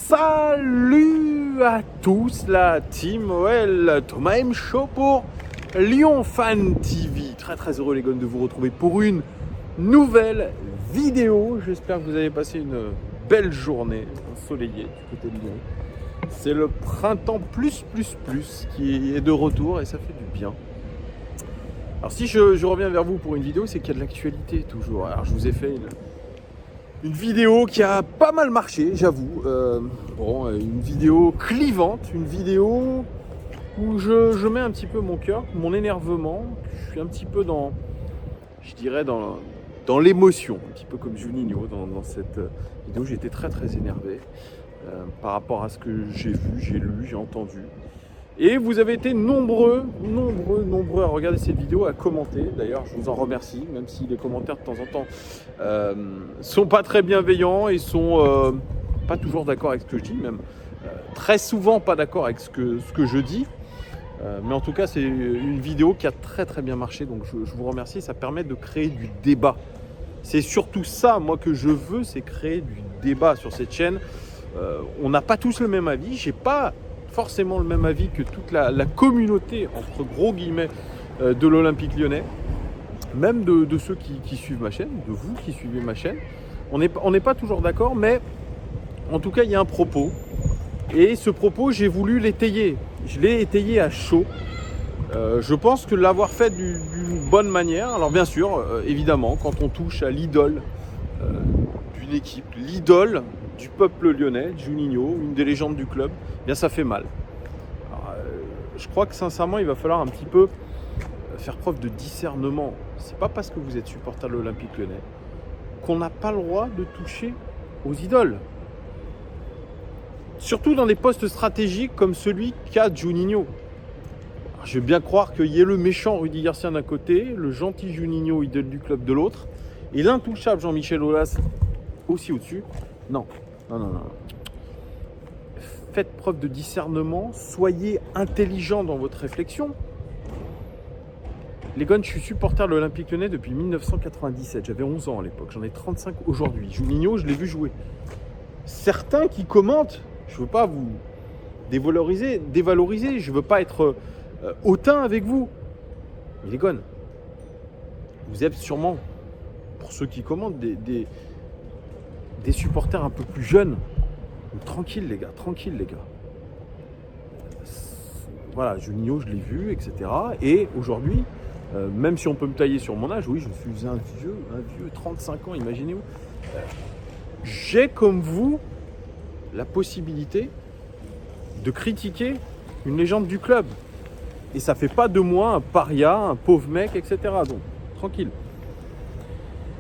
Salut à tous la team OL, Thomas M Show pour Lyon Fan TV. Très heureux les gars de vous retrouver pour une nouvelle vidéo. J'espère que vous avez passé une belle journée ensoleillée du côté de Lyon. C'est le printemps plus qui est de retour et ça fait du bien. Alors si je reviens vers vous pour une vidéo, c'est qu'il y a de l'actualité toujours. Alors je vous ai fait une vidéo qui a pas mal marché, j'avoue. Une vidéo clivante, une vidéo où je mets un petit peu mon cœur, mon énervement. Je suis un petit peu dans l'émotion, un petit peu comme Juninho dans cette vidéo. J'étais très énervé par rapport à ce que j'ai vu, j'ai lu, j'ai entendu. Et vous avez été nombreux à regarder cette vidéo, à commenter. D'ailleurs, je vous en remercie, même si les commentaires de temps en temps sont pas très bienveillants et sont pas toujours d'accord avec ce que je dis, même très souvent pas d'accord avec ce que je dis. Mais en tout cas, c'est une vidéo qui a très bien marché, donc je vous remercie. Ça permet de créer du débat. C'est surtout ça, moi, que je veux, c'est créer du débat sur cette chaîne. On n'a pas tous le même avis. J'ai pas forcément le même avis que toute la communauté, entre gros guillemets, de l'Olympique Lyonnais, même de ceux qui suivent ma chaîne, de vous qui suivez ma chaîne. On n'est pas toujours d'accord, mais en tout cas, il y a un propos. Et ce propos, j'ai voulu l'étayer. Je l'ai étayé à chaud. Je pense que l'avoir fait d'une bonne manière. Alors bien sûr, évidemment, quand on touche à l'idole d'une équipe, l'idole du peuple lyonnais, Juninho, une des légendes du club, bien ça fait mal. Alors, je crois que sincèrement, il va falloir un petit peu faire preuve de discernement. C'est pas parce que vous êtes supporter de l'Olympique Lyonnais qu'on n'a pas le droit de toucher aux idoles. Surtout dans des postes stratégiques comme celui qu'a Juninho. Alors, je vais bien croire qu'il y ait le méchant Rudy Garcia d'un côté, le gentil Juninho, idole du club de l'autre, et l'intouchable Jean-Michel Aulas aussi au-dessus. Non. Faites preuve de discernement, soyez intelligent dans votre réflexion. Les gars, je suis supporter de l'Olympique Lyonnais depuis 1997. J'avais 11 ans à l'époque, j'en ai 35 aujourd'hui. Juninho, je l'ai vu jouer. Certains qui commentent, je ne veux pas vous dévaloriser, je ne veux pas être hautain avec vous. Mais les gars, vous êtes sûrement, pour ceux qui commentent, des supporters un peu plus jeunes. Donc, tranquille les gars. Voilà, Juninho, je l'ai vu, etc. Et aujourd'hui, même si on peut me tailler sur mon âge, oui, je suis un vieux, 35 ans, imaginez-vous. J'ai comme vous la possibilité de critiquer une légende du club. Et ça fait pas de moi un paria, un pauvre mec, etc. Donc, tranquille.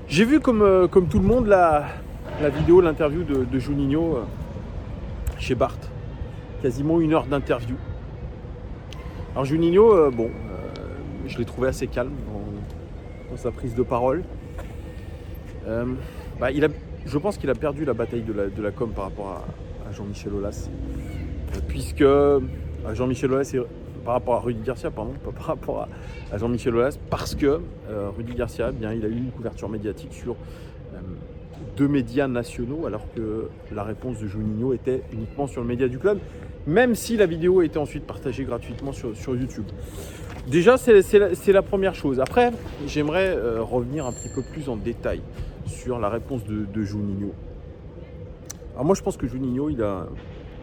J'ai vu comme tout le monde la vidéo, l'interview de Juninho chez Barthes. Quasiment 1 heure d'interview. Alors Juninho, je l'ai trouvé assez calme dans sa prise de parole. Je pense qu'il a perdu la bataille de la com par rapport à Jean-Michel Aulas. Puisque Jean-Michel Aulas par rapport à Rudy Garcia, pas par rapport à Jean-Michel Aulas, parce que Rudy Garcia, il a eu une couverture médiatique sur 2 médias nationaux, alors que la réponse de Juninho était uniquement sur le média du club, même si la vidéo a été ensuite partagée gratuitement sur YouTube. Déjà, c'est la première chose. Après, j'aimerais revenir un petit peu plus en détail sur la réponse de Juninho. Alors moi, je pense que Juninho, il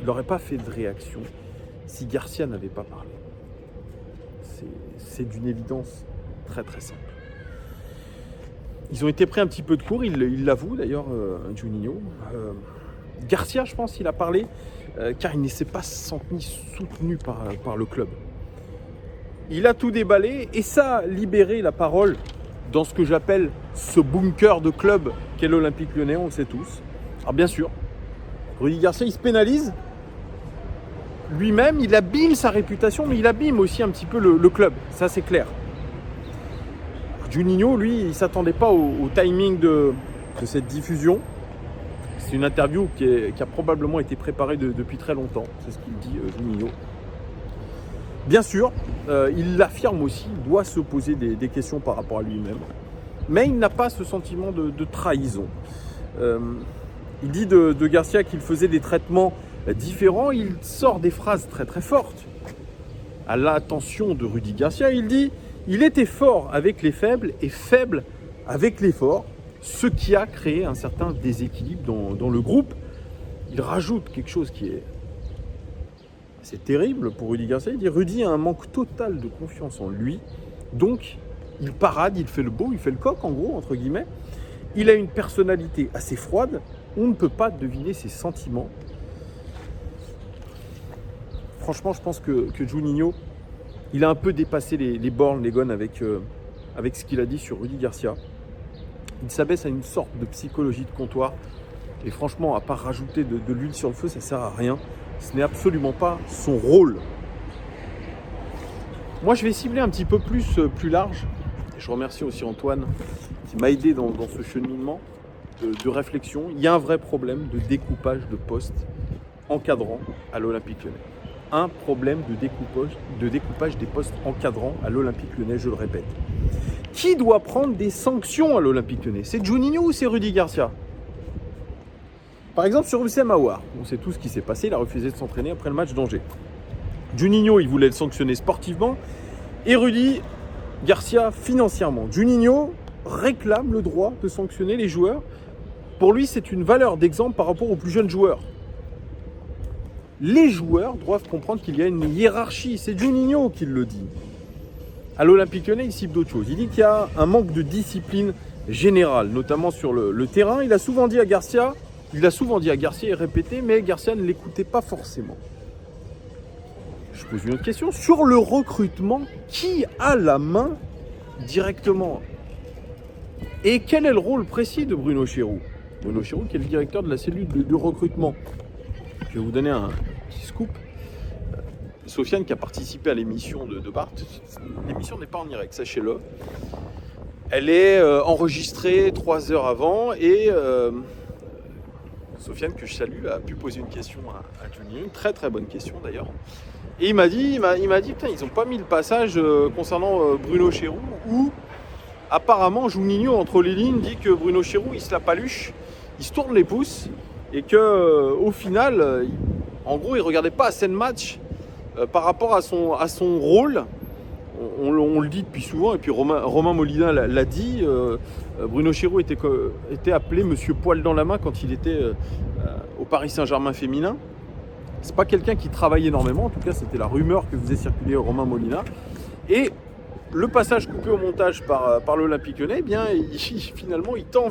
n'aurait pas fait de réaction si Garcia n'avait pas parlé. C'est d'une évidence très simple. Ils ont été pris un petit peu de court, il l'avoue d'ailleurs, Juninho. Garcia, je pense, il a parlé car il ne s'est pas senti soutenu par le club. Il a tout déballé et ça a libéré la parole dans ce que j'appelle ce bunker de club qu'est l'Olympique Lyonnais, on le sait tous. Alors bien sûr, Rudy Garcia, il se pénalise. Lui-même, il abîme sa réputation, mais il abîme aussi un petit peu le club. Ça, c'est clair. Juninho, lui, il ne s'attendait pas au timing de cette diffusion. C'est une interview qui a probablement été préparée depuis très longtemps. C'est ce qu'il dit, Juninho. Bien sûr, il l'affirme aussi, il doit se poser des questions par rapport à lui-même. Mais il n'a pas ce sentiment de trahison. Il dit de Garcia qu'il faisait des traitements différent. Il sort des phrases très très fortes à l'attention de Rudy Garcia. Il dit « Il était fort avec les faibles et faible avec les forts », ce qui a créé un certain déséquilibre dans le groupe. Il rajoute quelque chose qui est assez terrible pour Rudy Garcia. Il dit « Rudy a un manque total de confiance en lui, donc il parade, il fait le beau, il fait le coq en gros, entre guillemets. Il a une personnalité assez froide, on ne peut pas deviner ses sentiments. » Franchement, je pense que Juninho, il a un peu dépassé les bornes, les gones avec ce qu'il a dit sur Rudy Garcia. Il s'abaisse à une sorte de psychologie de comptoir. Et franchement, à part rajouter de l'huile sur le feu, ça ne sert à rien. Ce n'est absolument pas son rôle. Moi, je vais cibler un petit peu plus large. Je remercie aussi Antoine qui m'a aidé dans ce cheminement de réflexion. Il y a un vrai problème de découpage de postes encadrants à l'Olympique Lyonnais. Un problème de découpage des postes encadrants à l'Olympique Lyonnais, je le répète. Qui doit prendre des sanctions à l'Olympique Lyonnais? C'est Juninho ou c'est Rudy Garcia? Par exemple, sur Houssem Aouar, on sait tout ce qui s'est passé, il a refusé de s'entraîner après le match d'Angers. Juninho, il voulait le sanctionner sportivement et Rudy Garcia financièrement. Juninho réclame le droit de sanctionner les joueurs. Pour lui, c'est une valeur d'exemple par rapport aux plus jeunes joueurs. Les joueurs doivent comprendre qu'il y a une hiérarchie. C'est Juninho qui le dit. À l'Olympique Lyonnais, il cible d'autres choses. Il dit qu'il y a un manque de discipline générale, notamment sur le terrain. Il a souvent dit à Garcia et répété, mais Garcia ne l'écoutait pas forcément. Je pose une autre question. Sur le recrutement, qui a la main directement? Et quel est le rôle précis de Bruno Chéroux? Bruno Chéroux qui est le directeur de la cellule de recrutement. Je vais vous donner un petit scoop. Sofiane qui a participé à l'émission de Bart. L'émission n'est pas en direct, sachez-le. Elle est enregistrée 3 heures avant et Sofiane, que je salue, a pu poser une question à Juninho, une très très bonne question d'ailleurs. Et il m'a dit, putain, ils n'ont pas mis le passage concernant Bruno Chéroux où apparemment Juninho entre les lignes dit que Bruno Chéroux il se la paluche, il se tourne les pouces et que au final, en gros, il regardait pas assez de matchs par rapport à son rôle. On le dit depuis souvent, et puis Romain Molina l'a dit, Bruno Chéroux était appelé Monsieur Poil dans la main quand il était au Paris Saint-Germain féminin. C'est pas quelqu'un qui travaille énormément, en tout cas c'était la rumeur que faisait circuler Romain Molina. Et le passage coupé au montage par l'Olympique Lyonnais, eh bien, finalement il tend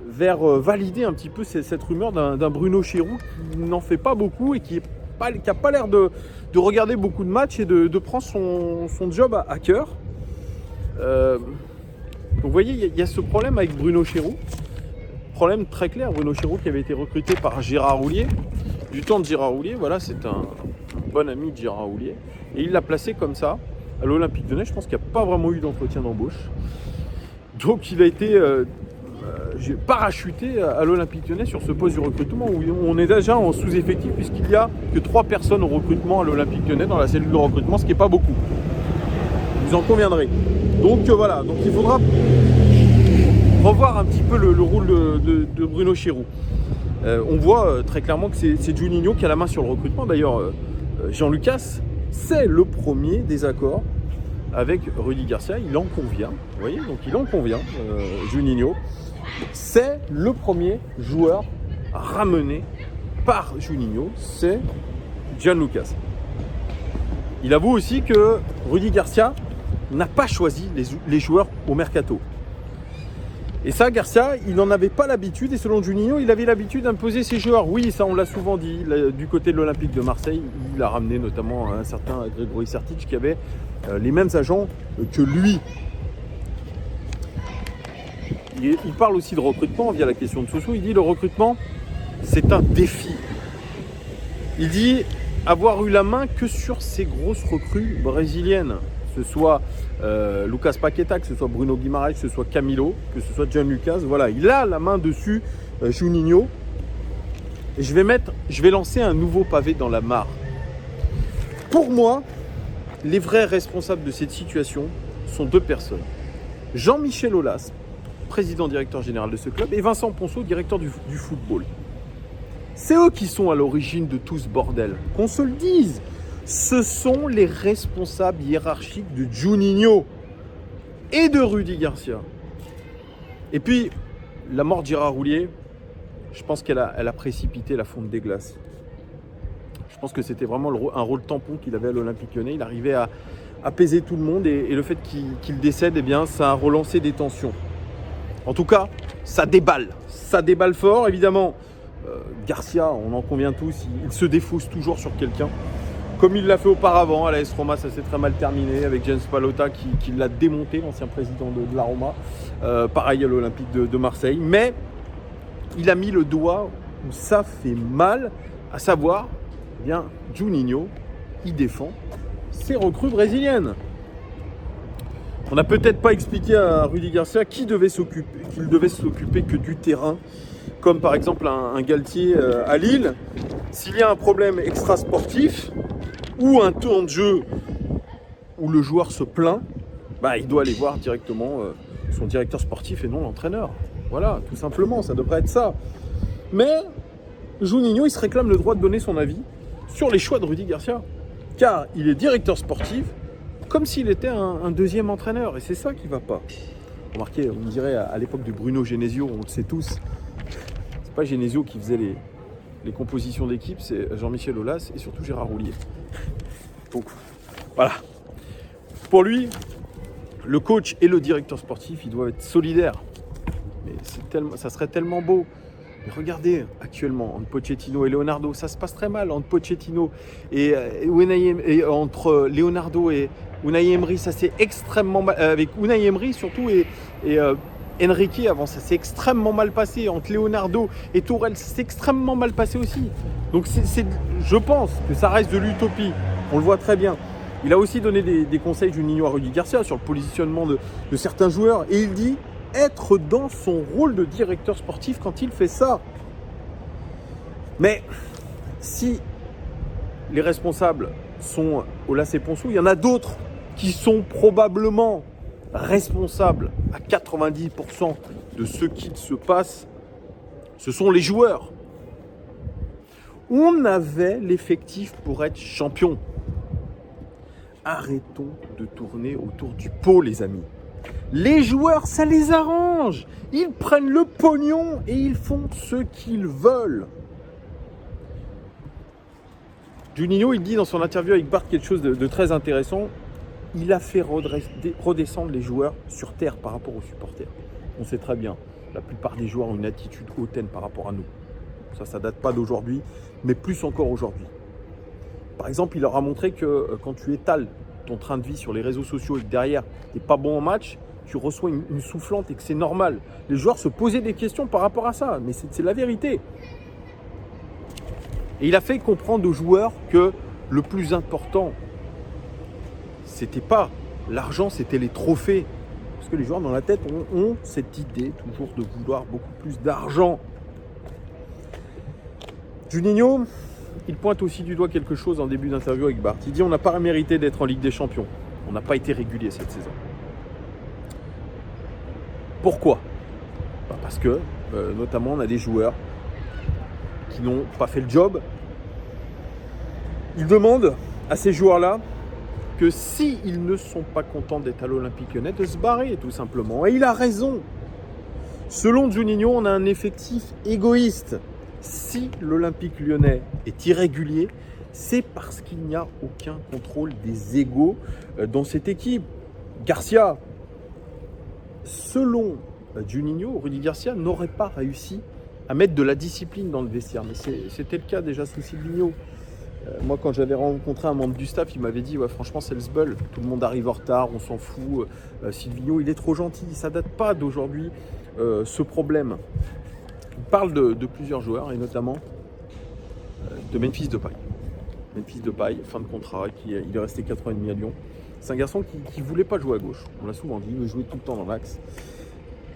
vers valider un petit peu cette rumeur d'un Bruno Chéroux qui n'en fait pas beaucoup et qui n'a pas l'air de regarder beaucoup de matchs et de prendre son job à cœur. Donc vous voyez, il y a ce problème avec Bruno Chéroux. Problème très clair, Bruno Chéroux qui avait été recruté par Gérard Houllier, du temps de Gérard Houllier, voilà, c'est un bon ami de Gérard Houllier. Et il l'a placé comme ça à l'Olympique Lyonnais. Je pense qu'il n'y a pas vraiment eu d'entretien d'embauche. Donc il a été parachuté à l'Olympique Lyonnais sur ce poste du recrutement où on est déjà en sous-effectif puisqu'il n'y a que 3 personnes au recrutement à l'Olympique Lyonnais dans la cellule de recrutement, ce qui n'est pas beaucoup. Vous en conviendrez. Donc voilà, donc il faudra revoir un petit peu le rôle de Bruno Chéroux. On voit très clairement que c'est Juninho qui a la main sur le recrutement. D'ailleurs, Jean Lucas, c'est le premier désaccord avec Rudy Garcia. Il en convient, vous voyez, donc il en convient, Juninho. C'est le premier joueur ramené par Juninho, c'est Jean Lucas. Il avoue aussi que Rudy Garcia n'a pas choisi les joueurs au mercato. Et ça, Garcia, il n'en avait pas l'habitude. Et selon Juninho, il avait l'habitude d'imposer ses joueurs. Oui, ça, on l'a souvent dit. Du côté de l'Olympique de Marseille, il a ramené notamment un certain Grégory Sertic qui avait les mêmes agents que lui. Il parle aussi de recrutement via la question de Soso. Il dit le recrutement, c'est un défi. Il dit avoir eu la main que sur ces grosses recrues brésiliennes. Que ce soit Lucas Paqueta, que ce soit Bruno Guimaraes, que ce soit Camilo, que ce soit Jean Lucas. Voilà, il a la main dessus, Juninho. Et je vais lancer un nouveau pavé dans la mare. Pour moi, les vrais responsables de cette situation sont 2 personnes. Jean-Michel Aulas, président directeur général de ce club, et Vincent Ponceau, directeur du football. C'est eux qui sont à l'origine de tout ce bordel. Qu'on se le dise. Ce sont les responsables hiérarchiques de Juninho et de Rudy Garcia. Et puis, la mort de Gérard Houllier, je pense qu'elle a précipité la fonte des glaces. Je pense que c'était vraiment un rôle tampon qu'il avait à l'Olympique Lyonnais. Il arrivait à apaiser tout le monde et le fait qu'il décède, eh bien, ça a relancé des tensions. En tout cas, ça déballe. Ça déballe fort, évidemment. Garcia, on en convient tous, il se défausse toujours sur quelqu'un. Comme il l'a fait auparavant à l'AS Roma, ça s'est très mal terminé avec James Pallotta qui l'a démonté, l'ancien président de la Roma. Pareil à l'Olympique de Marseille. Mais il a mis le doigt où ça fait mal, à savoir, eh bien, Juninho, il défend ses recrues brésiliennes. On n'a peut-être pas expliqué à Rudy Garcia qu'il devait s'occuper que du terrain, comme par exemple un Galtier à Lille. S'il y a un problème extra-sportif ou un temps de jeu où le joueur se plaint, il doit aller voir directement son directeur sportif et non l'entraîneur. Voilà, tout simplement, ça devrait être ça. Mais Juninho, il se réclame le droit de donner son avis sur les choix de Rudy Garcia, car il est directeur sportif comme s'il était un deuxième entraîneur, et c'est ça qui ne va pas. Remarquez, on dirait à l'époque de Bruno Genesio, on le sait tous, c'est pas Genesio qui faisait les compositions d'équipe, c'est Jean-Michel Aulas et surtout Gérard Houllier. Donc voilà. Pour lui, le coach et le directeur sportif, ils doivent être solidaires. Mais ça serait tellement beau. Mais regardez, actuellement, entre Pochettino et Leonardo, ça se passe très mal. Entre Pochettino et entre Leonardo et Unai Emery, ça s'est extrêmement mal. Avec Unai Emery surtout et Enrique avant, ça s'est extrêmement mal passé. Entre Leonardo et Tourelle, ça s'est extrêmement mal passé aussi. Donc je pense que ça reste de l'utopie. On le voit très bien. Il a aussi donné des conseils Juninho à Rudy Garcia sur le positionnement de certains joueurs. Et il dit être dans son rôle de directeur sportif quand il fait ça. Mais si les responsables sont Aulas et Ponceau, il y en a d'autres qui sont probablement responsables à 90% de ce qu'il se passe. Ce sont les joueurs. On avait l'effectif pour être champion. Arrêtons de tourner autour du pot, les amis. Les joueurs, ça les arrange. Ils prennent le pognon et ils font ce qu'ils veulent. Juninho, il dit dans son interview avec Bart quelque chose de très intéressant. Il a fait redescendre les joueurs sur terre par rapport aux supporters. On sait très bien, la plupart des joueurs ont une attitude hautaine par rapport à nous. Ça date pas d'aujourd'hui, mais plus encore aujourd'hui. Par exemple, il leur a montré que quand tu étales ton train de vie sur les réseaux sociaux et que derrière, tu n'es pas bon en match, tu reçois une soufflante et que c'est normal. Les joueurs se posaient des questions par rapport à ça, mais c'est la vérité. Et il a fait comprendre aux joueurs que le plus important, c'était pas l'argent, c'était les trophées. Parce que les joueurs dans la tête ont cette idée toujours de vouloir beaucoup plus d'argent. Juninho, il pointe aussi du doigt quelque chose en début d'interview avec Bart. Il dit on n'a pas mérité d'être en Ligue des Champions. On n'a pas été régulier cette saison. Pourquoi ? Parce que, notamment, on a des joueurs qui n'ont pas fait le job. Il demande à ces joueurs-là que s'ils ne sont pas contents d'être à l'Olympique Lyonnais, de se barrer tout simplement. Et il a raison. Selon Juninho, on a un effectif égoïste. Si l'Olympique Lyonnais est irrégulier, c'est parce qu'il n'y a aucun contrôle des égos dans cette équipe. Garcia, selon Juninho, Rudy Garcia n'aurait pas réussi à mettre de la discipline dans le vestiaire. Mais c'était le cas déjà sous Silvinho. Moi, quand j'avais rencontré un membre du staff, il m'avait dit ouais, franchement, c'est le sbeul. Tout le monde arrive en retard, on s'en fout. Silvinho, il est trop gentil. Ça date pas d'aujourd'hui, ce problème. Il parle de plusieurs joueurs et notamment de Memphis Depay. Memphis Depay, fin de contrat, il est resté 4 ans et demi à Lyon. C'est un garçon qui ne voulait pas jouer à gauche. On l'a souvent dit, il veut jouer tout le temps dans l'axe.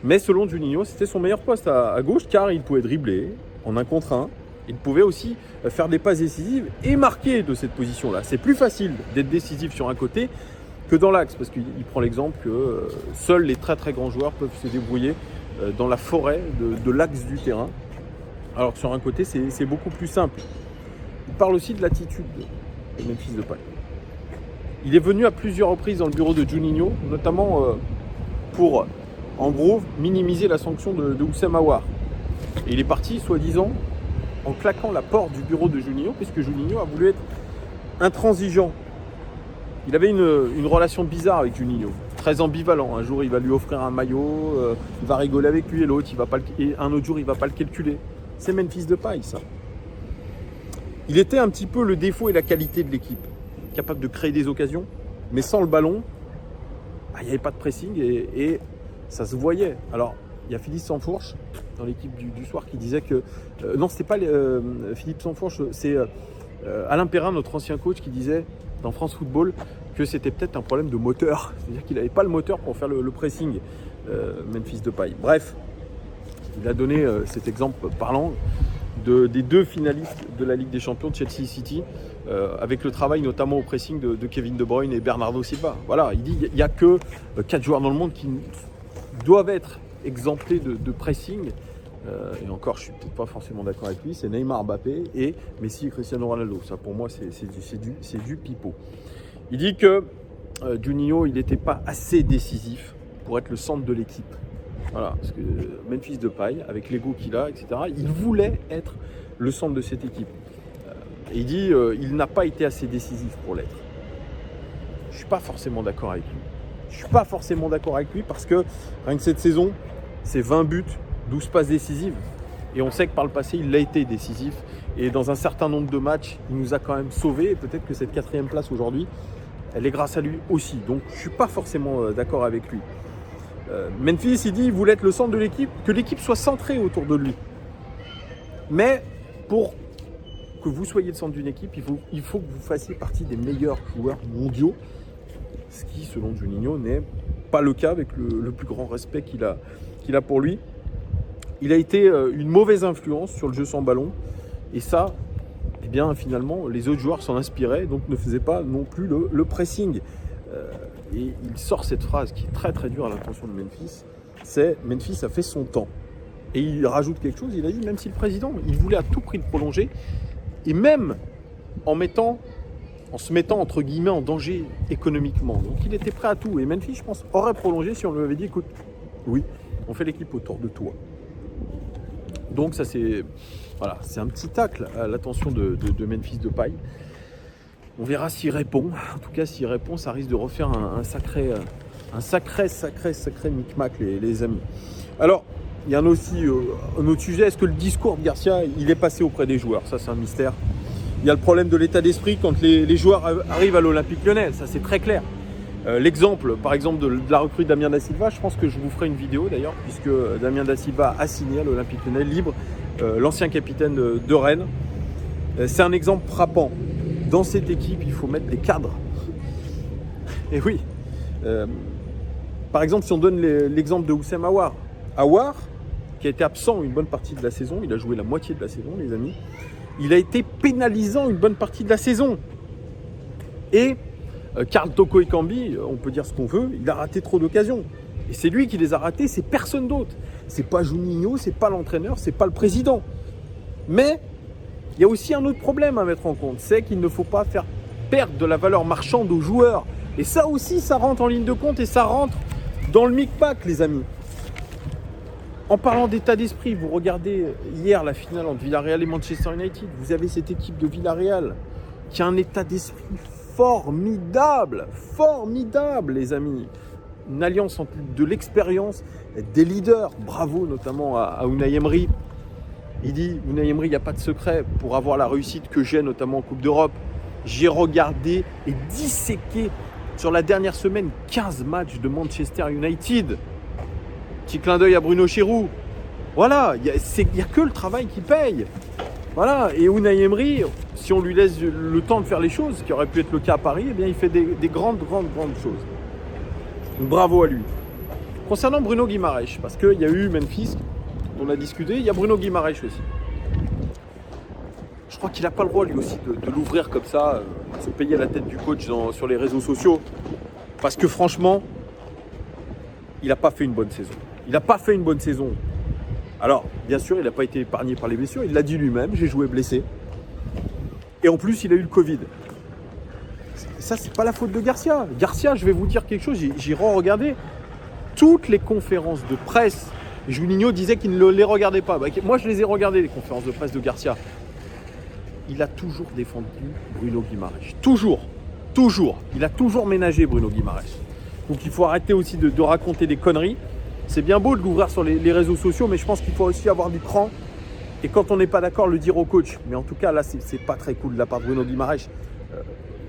Mais selon Juninho, c'était son meilleur poste à gauche car il pouvait dribbler en 1 contre 1. Il pouvait aussi faire des passes décisives et marquer de cette position-là. C'est plus facile d'être décisif sur un côté que dans l'axe parce qu'il prend l'exemple que seuls les très très grands joueurs peuvent se débrouiller dans la forêt de l'axe du terrain. Alors que sur un côté, c'est beaucoup plus simple. Il parle aussi de l'attitude de Memphis Depay. Il est venu à plusieurs reprises dans le bureau de Juninho, notamment pour, en gros, minimiser la sanction de Houssem Aouar. Et il est parti, soi-disant, en claquant la porte du bureau de Juninho, puisque Juninho a voulu être intransigeant. Il avait une relation bizarre avec Juninho, très ambivalent. Un jour, il va lui offrir un maillot, il va rigoler avec lui, et l'autre, et un autre jour, il ne va pas le calculer. C'est Memphis Depay, ça. Il était un petit peu le défaut et la qualité de l'équipe. Capable de créer des occasions, mais sans le ballon, il n'y avait pas de pressing et ça se voyait. Alors, il y a Philippe Sansfourche dans l'équipe du soir qui disait que... non, c'était pas Philippe Sansfourche, c'est Alain Perrin, notre ancien coach, qui disait dans France Football que c'était peut-être un problème de moteur. C'est-à-dire qu'il n'avait pas le moteur pour faire le pressing, Memphis Depay. Bref, il a donné cet exemple parlant des deux finalistes de la Ligue des Champions, Chelsea City, avec le travail notamment au pressing de Kevin De Bruyne et Bernardo Silva. Voilà, il dit qu'il n'y a que 4 joueurs dans le monde qui doivent être exemptés de pressing. Et encore, je ne suis peut-être pas forcément d'accord avec lui, c'est Neymar, Mbappé et Messi et Cristiano Ronaldo. Ça, pour moi, c'est du pipeau. Il dit que Juninho, il n'était pas assez décisif pour être le centre de l'équipe. Voilà, parce que Memphis Depay, avec l'ego qu'il a, etc., il voulait être le centre de cette équipe. Et il dit il n'a pas été assez décisif pour l'être. Je ne suis pas forcément d'accord avec lui. Je ne suis pas forcément d'accord avec lui parce que rien que cette saison, c'est 20 buts, 12 passes décisives. Et on sait que par le passé, il a été décisif. Et dans un certain nombre de matchs, il nous a quand même sauvés. Et peut-être que cette 4e place aujourd'hui, elle est grâce à lui aussi. Donc je ne suis pas forcément d'accord avec lui. Memphis, il dit qu'il voulait être le centre de l'équipe, que l'équipe soit centrée autour de lui. Mais pour que vous soyez le centre d'une équipe, il faut que vous fassiez partie des meilleurs joueurs mondiaux, ce qui, selon Juninho, n'est pas le cas avec le plus grand respect qu'il a pour lui. Il a été une mauvaise influence sur le jeu sans ballon, et ça, eh bien, finalement, les autres joueurs s'en inspiraient, donc ne faisaient pas non plus le pressing. Et il sort cette phrase qui est très très dure à l'intention de Memphis, c'est « Memphis a fait son temps ». Et il rajoute quelque chose, il a dit même si le président, il voulait à tout prix le prolonger, et même en se mettant entre guillemets en danger économiquement. Donc il était prêt à tout. Et Memphis, je pense, aurait prolongé si on lui avait dit « Écoute, oui, on fait l'équipe autour de toi ». Donc ça c'est un petit tacle à l'attention de Memphis Depay. On verra s'il répond. En tout cas, s'il répond, ça risque de refaire un sacré micmac, les amis. Alors, il y a aussi un autre sujet. Est-ce que le discours de Garcia, il est passé auprès des joueurs? Ça, c'est un mystère. Il y a le problème de l'état d'esprit quand les joueurs arrivent à l'Olympique Lyonnais. Ça, c'est très clair. L'exemple, par exemple, de la recrue Damien Da Silva, je pense que je vous ferai une vidéo d'ailleurs, puisque Damien Da Silva a signé à l'Olympique Lyonnais libre, l'ancien capitaine de Rennes. C'est un exemple frappant. Dans cette équipe, il faut mettre des cadres. Et oui. Par exemple, si on donne l'exemple de Houssem Aouar. Aouar, qui a été absent une bonne partie de la saison, il a joué la moitié de la saison, les amis. Il a été pénalisant une bonne partie de la saison. Et Karl Toko Ekambi, on peut dire ce qu'on veut, il a raté trop d'occasions. Et c'est lui qui les a ratés, c'est personne d'autre. C'est pas Juninho, c'est pas l'entraîneur, c'est pas le président. Mais il y a aussi un autre problème à mettre en compte, c'est qu'il ne faut pas faire perdre de la valeur marchande aux joueurs. Et ça aussi, ça rentre en ligne de compte et ça rentre dans le micmac, les amis. En parlant d'état d'esprit, vous regardez hier la finale entre Villarreal et Manchester United. Vous avez cette équipe de Villarreal qui a un état d'esprit formidable, les amis. Une alliance entre de l'expérience, des leaders. Bravo notamment à Unai Emery. Il dit, Unai Emery, il n'y a pas de secret pour avoir la réussite que j'ai, notamment en Coupe d'Europe. J'ai regardé et disséqué sur la dernière semaine 15 matchs de Manchester United. Petit clin d'œil à Bruno Chéroux. Voilà, il n'y a que le travail qui paye. Voilà, et Unai Emery, si on lui laisse le temps de faire les choses, ce qui aurait pu être le cas à Paris, eh bien, il fait des grandes choses. Bravo à lui. Concernant Bruno Guimaraes, parce qu'il y a eu Memphis, on a discuté, il y a Bruno Guimaraes aussi. Je crois qu'il n'a pas le droit lui aussi de l'ouvrir comme ça, se payer la tête du coach sur les réseaux sociaux. Parce que franchement, il n'a pas fait une bonne saison. Alors, bien sûr, il n'a pas été épargné par les blessures. Il l'a dit lui-même, j'ai joué blessé. Et en plus, il a eu le Covid. Ça, c'est pas la faute de Garcia. Garcia, je vais vous dire quelque chose, j'ai re-regardé toutes les conférences de presse. Juninho disait qu'il ne les regardait pas. Moi, je les ai regardées, les conférences de presse de Garcia. Il a toujours défendu Bruno Guimaraes. Toujours. Il a toujours ménagé Bruno Guimaraes. Donc, il faut arrêter aussi de raconter des conneries. C'est bien beau de l'ouvrir sur les réseaux sociaux, mais je pense qu'il faut aussi avoir du cran. Et quand on n'est pas d'accord, le dire au coach. Mais en tout cas, là, c'est pas très cool de la part de Bruno Guimaraes.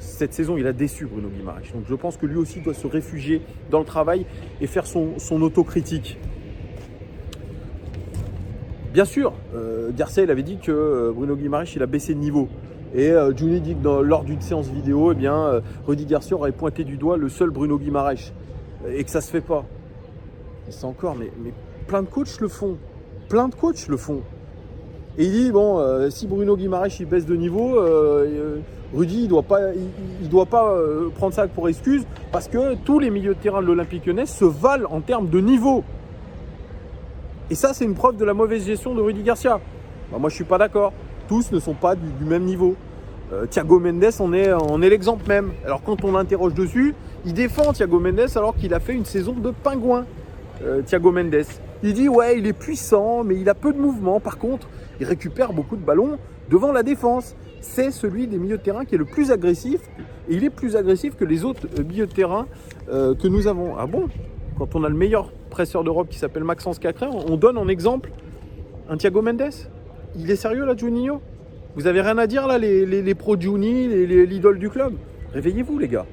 Cette saison, il a déçu Bruno Guimaraes. Donc je pense que lui aussi doit se réfugier dans le travail et faire son autocritique. Bien sûr, Garcia, il avait dit que Bruno Guimaraes, il a baissé de niveau. Et Juni dit que lors d'une séance vidéo, Rudy Garcia aurait pointé du doigt le seul Bruno Guimaraes. Et que ça ne se fait pas. Et c'est encore, mais plein de coachs le font. Et il dit, si Bruno Guimaraes il baisse de niveau, Rudy il doit pas prendre ça pour excuse parce que tous les milieux de terrain de l'Olympique Lyonnais se valent en termes de niveau. Et ça, c'est une preuve de la mauvaise gestion de Rudy Garcia. Moi, je ne suis pas d'accord. Tous ne sont pas du même niveau. Thiago Mendes en est l'exemple même. Alors, quand on l'interroge dessus, il défend Thiago Mendes alors qu'il a fait une saison de pingouin. Thiago Mendes. Il dit, ouais, il est puissant, mais il a peu de mouvement. Par contre, il récupère beaucoup de ballons devant la défense. C'est celui des milieux de terrain qui est le plus agressif. Et il est plus agressif que les autres milieux de terrain que nous avons. Ah bon ? Quand on a le meilleur presseur d'Europe qui s'appelle Maxence Cacré, on donne en exemple un Thiago Mendes. Il est sérieux là, Juninho ? Vous avez rien à dire là, les pros Juni, l'idole du club ? Réveillez-vous les gars.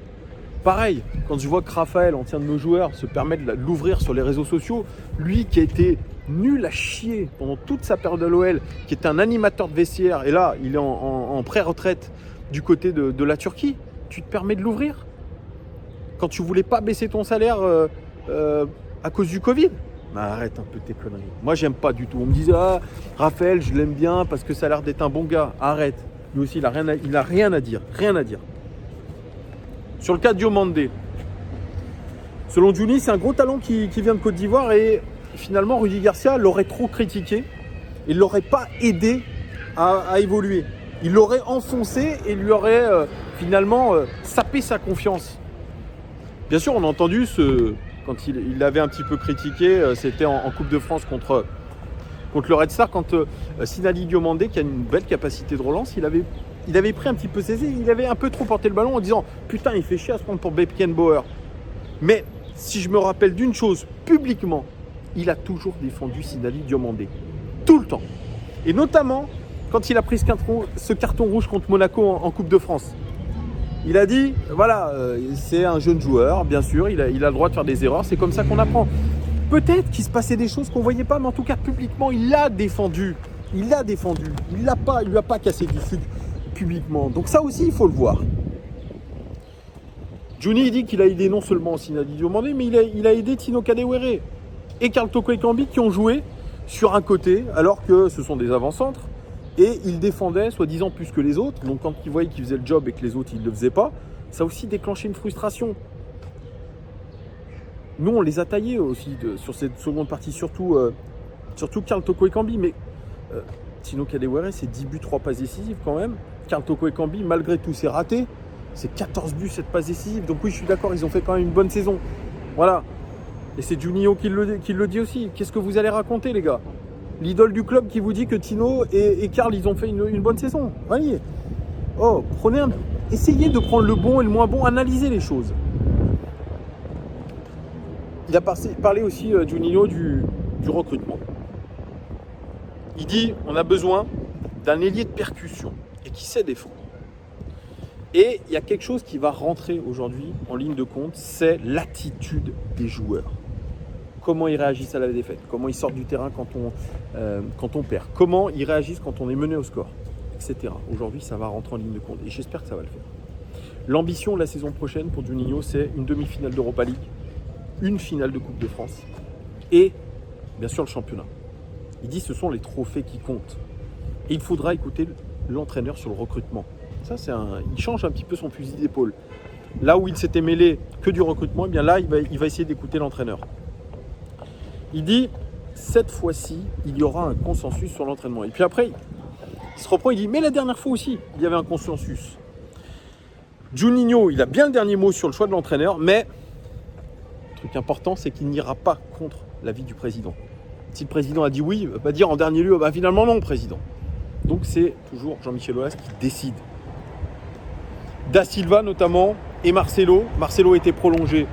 Pareil, quand je vois que Raphaël, ancien de nos joueurs, se permet de l'ouvrir sur les réseaux sociaux, lui qui a été nul à chier pendant toute sa période à l'OL, qui était un animateur de vestiaire, et là, il est en pré-retraite du côté de la Turquie, tu te permets de l'ouvrir ? Quand tu voulais pas baisser ton salaire à cause du Covid ? Arrête un peu tes conneries. Moi, j'aime pas du tout. On me disait, Raphaël, je l'aime bien parce que ça a l'air d'être un bon gars. Arrête. Lui aussi, il a rien à dire. Rien à dire. Sur le cas de Diomandé, selon Juni, c'est un gros talent qui vient de Côte d'Ivoire et finalement, Rudy Garcia l'aurait trop critiqué et ne l'aurait pas aidé à évoluer. Il l'aurait enfoncé et lui aurait finalement sapé sa confiance. Bien sûr, on a entendu quand il l'avait un petit peu critiqué, c'était en Coupe de France contre le Red Star, quand Sinali Diomandé, qui a une belle capacité de relance, il avait pris un petit peu ses ailes, il avait un peu trop porté le ballon en disant « Putain, il fait chier à se prendre pour Beckenbauer ». Mais si je me rappelle d'une chose, publiquement, il a toujours défendu Sinali Diomandé. Tout le temps. Et notamment, quand il a pris ce carton rouge contre Monaco en Coupe de France. Il a dit, voilà, c'est un jeune joueur, bien sûr, il a le droit de faire des erreurs, c'est comme ça qu'on apprend. Peut-être qu'il se passait des choses qu'on ne voyait pas, mais en tout cas, publiquement, il l'a défendu. Il lui a pas cassé du sucre publiquement. Donc ça aussi, il faut le voir. Juni, il dit qu'il a aidé non seulement Sinali Diomandé, mais il a aidé Tino Kadewere et Karl Toko Ekambi qui ont joué sur un côté, alors que ce sont des avant-centres. Et il défendait soi-disant plus que les autres. Donc quand il voyait qu'il faisait le job et que les autres, ils ne le faisaient pas, ça a aussi déclenché une frustration. Nous, on les a taillés aussi sur cette seconde partie, surtout Karl Toko Ekambi. Mais Tino Kadewere, c'est 10 buts, 3 passes décisives quand même. Karl Toko Ekambi, malgré tout, c'est raté. C'est 14 buts, 7 passes décisives. Donc oui, je suis d'accord, ils ont fait quand même une bonne saison. Voilà. Et c'est Juninho qui le dit aussi. Qu'est-ce que vous allez raconter, les gars ? L'idole du club qui vous dit que Tino et Karl, ils ont fait une bonne saison. Voyez. Essayez de prendre le bon et le moins bon, analysez les choses. Il a parlé aussi, Juninho, du recrutement. Il dit, on a besoin d'un ailier de percussion et qui sait défendre. Et il y a quelque chose qui va rentrer aujourd'hui en ligne de compte, c'est l'attitude des joueurs. Comment ils réagissent à la défaite, comment ils sortent du terrain quand on perd, comment ils réagissent quand on est mené au score, etc. Aujourd'hui, ça va rentrer en ligne de compte et j'espère que ça va le faire. L'ambition de la saison prochaine pour Juninho, c'est une demi-finale d'Europa League, une finale de Coupe de France et bien sûr le championnat. Il dit que ce sont les trophées qui comptent. Et il faudra écouter l'entraîneur sur le recrutement. Ça, il change un petit peu son fusil d'épaule. Là où il s'était mêlé que du recrutement, eh bien là, il va essayer d'écouter l'entraîneur. Il dit, cette fois-ci, il y aura un consensus sur l'entraînement. Et puis après, il se reprend, il dit, mais la dernière fois aussi, il y avait un consensus. Juninho, il a bien le dernier mot sur le choix de l'entraîneur, mais le truc important, c'est qu'il n'ira pas contre l'avis du président. Si le président a dit oui, il ne va pas dire en dernier lieu, bah finalement non, président. Donc c'est toujours Jean-Michel Aulas qui décide. Da Silva notamment et Marcelo. Marcelo a été prolongé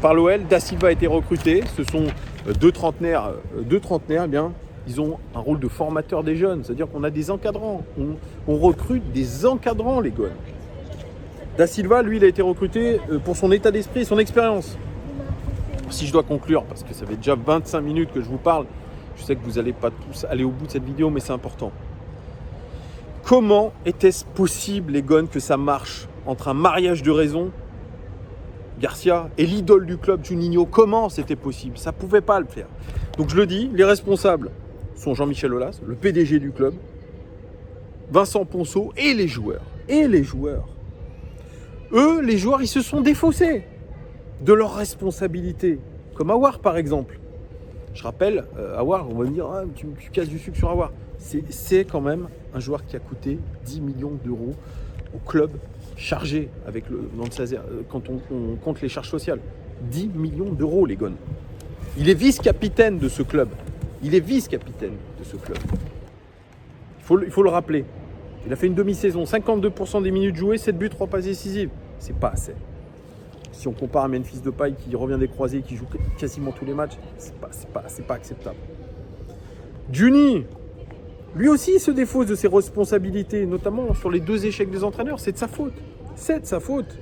par l'OL. Da Silva a été recruté. Ce sont deux trentenaires. Eh bien, ils ont un rôle de formateur des jeunes. C'est-à-dire qu'on a des encadrants. On recrute des encadrants, les gars. Da Silva, lui, il a été recruté pour son état d'esprit et son expérience. Si je dois conclure, parce que ça fait déjà 25 minutes que je vous parle, je sais que vous n'allez pas tous aller au bout de cette vidéo, mais c'est important. Comment était-ce possible, les gones, que ça marche entre un mariage de raison, Garcia, et l'idole du club, Juninho? Comment c'était possible? Ça ne pouvait pas le faire. Donc je le dis, les responsables sont Jean-Michel Aulas, le PDG du club, Vincent Ponceau et les joueurs. Eux, les joueurs, ils se sont défaussés de leurs responsabilités. Comme Aouar, par exemple. Je rappelle, Aouar, on va me dire, ah, tu casses du sucre sur Aouar. C'est quand même un joueur qui a coûté 10 millions d'euros au club chargé avec dans le Sazer, quand on compte les charges sociales. 10 millions d'euros, les gones. Il est vice-capitaine de ce club. Il faut le rappeler. Il a fait une demi-saison, 52% des minutes jouées, 7 buts, 3 passes décisives. C'est pas assez. Si on compare à Memphis Depay qui revient des croisés, qui joue quasiment tous les matchs, c'est pas acceptable. Juni, lui aussi, il se défausse de ses responsabilités, notamment sur les 2 échecs des entraîneurs. C'est de sa faute.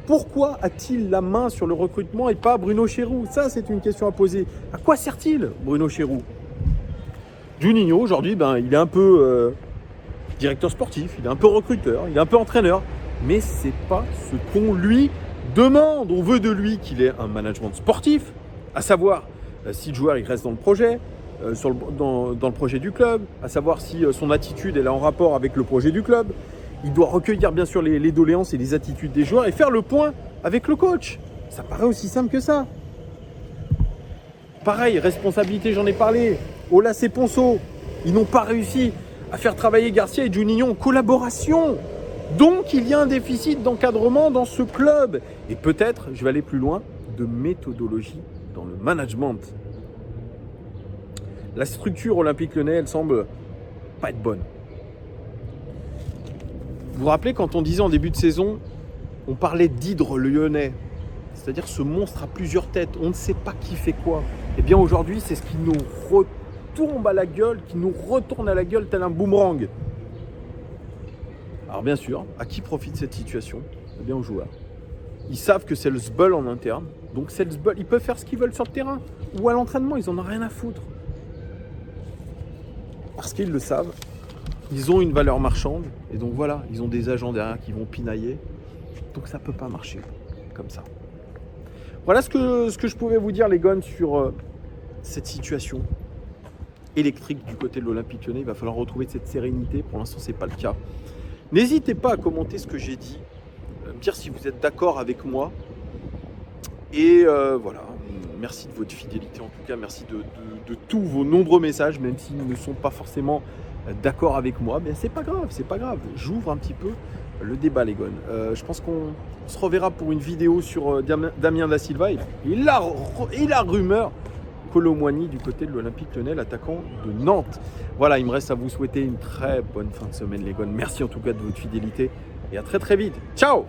Pourquoi a-t-il la main sur le recrutement et pas Bruno Chéroux? Ça, c'est une question à poser. À quoi sert-il, Bruno Chéroux? Juninho, aujourd'hui, il est un peu directeur sportif, il est un peu recruteur, il est un peu entraîneur, mais c'est pas ce qu'on lui demande. On veut de lui qu'il ait un management sportif, à savoir si le joueur il reste dans le projet, dans le projet du club, à savoir si son attitude elle est en rapport avec le projet du club. Il doit recueillir bien sûr les doléances et les attitudes des joueurs et faire le point avec le coach. Ça paraît aussi simple que ça. Pareil, responsabilité, j'en ai parlé. Aulas et Ponceau, ils n'ont pas réussi à faire travailler Garcia et Juninho en collaboration. Donc, il y a un déficit d'encadrement dans ce club. Et peut-être, je vais aller plus loin, de méthodologie dans le management. La structure Olympique Lyonnais, elle semble pas être bonne. Vous vous rappelez, quand on disait en début de saison, on parlait d'hydre lyonnais, c'est-à-dire ce monstre à plusieurs têtes, on ne sait pas qui fait quoi. Eh bien aujourd'hui, c'est ce qui nous retombe à la gueule, qui nous retourne à la gueule tel un boomerang. Alors bien sûr, à qui profite cette situation? Eh bien aux joueurs. Ils savent que c'est le sbul en interne, donc c'est le sbul. Ils peuvent faire ce qu'ils veulent sur le terrain ou à l'entraînement, ils n'en ont rien à foutre. Parce qu'ils le savent, ils ont une valeur marchande, et donc voilà, ils ont des agents derrière qui vont pinailler. Donc ça ne peut pas marcher comme ça. Voilà ce que je pouvais vous dire, les gones, sur cette situation électrique du côté de l'Olympique Lyonnais. Il va falloir retrouver cette sérénité. Pour l'instant, ce n'est pas le cas. N'hésitez pas à commenter ce que j'ai dit, me dire si vous êtes d'accord avec moi. Et voilà, merci de votre fidélité en tout cas, merci de tous vos nombreux messages, même s'ils ne sont pas forcément d'accord avec moi, mais c'est pas grave, j'ouvre un petit peu le débat, les gones. Je pense qu'on se reverra pour une vidéo sur Damien Da Silva et la rumeur Kolo Muani du côté de l'Olympique Lyonnais, l'attaquant de Nantes. Voilà, il me reste à vous souhaiter une très bonne fin de semaine, les gones. Merci en tout cas de votre fidélité et à très très vite. Ciao!